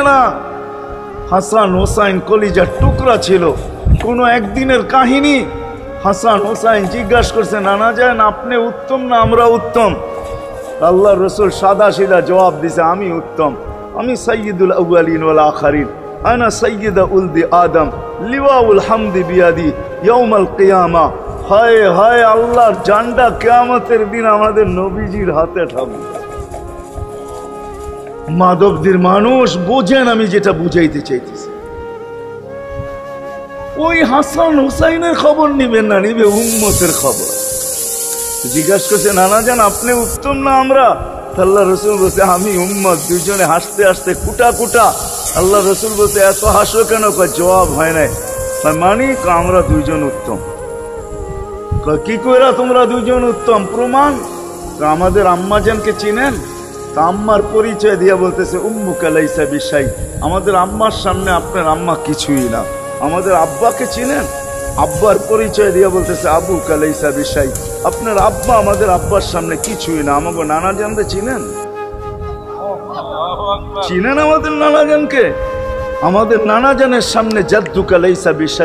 না। হাসান হোসাইন কলিজার টুকরা ছিল। কোনো একদিনের কাহিনী। হাসান হোসাইন জিজ্ঞাসা করছে, নানা যান আপনি উত্তম না আমরা উত্তম? আল্লাহ রসুল সাদা সিধা জবাব দিছে, আমি উত্তম, আমি সাইয়্যিদুল আউয়ালিন ওয়াল আখিরিন, আনা সাইয়্যিদা উলদি আদম, লিওয়াউল হামদি বিয়াদি ইয়াউমাল কিয়ামা। হায় হায়, আল্লাহর জান্ডা কিয়ামতের দিন আমাদের নবীজির হাতে থাকবে। মাধবদীর মানুষ বোঝেন আমি যেটা বুঝাইতে চাইতেছি। ওই হাসান হুসাইনের খবর নিবেন না, নিবে উম্মতের খবর। জিজ্ঞাসা করছে, নানা যান আপনি উত্তম না আমরা? আল্লাহ রসুল বলছে, আমি উম্মত। দুইজনে হাসতে হাসতে কুটা কুটা। আল্লাহ রসুল বলছে, এত হাসো কেন? জবাব হয় নাই। মানি আমরা দুইজন উত্তম। কি কইরা তোমরা দুইজন উত্তম? প্রমাণ। আমাদের আম্মাজানকে চিনেন? আম্মার পরিচয় দিয়া বলতেছে, উম্মুকা লাইসা বিশাই, আমাদের আম্মার সামনে আপনার আম্মা কিছুই না। আমাদের আব্বাকে চিনেন? আব্বার পরিচয় দিয়া বলতেছে, আবু কালাইসা বিশাই, আপনার আব্বা আমাদের আব্বার সামনে কিছুই না। আমাকে নানা জানতে চিনেন? চিনেন আমাদের নানা জানকে? আমাদের নানা জানের সামনে জাদ্দু কালাইসা বিশাই।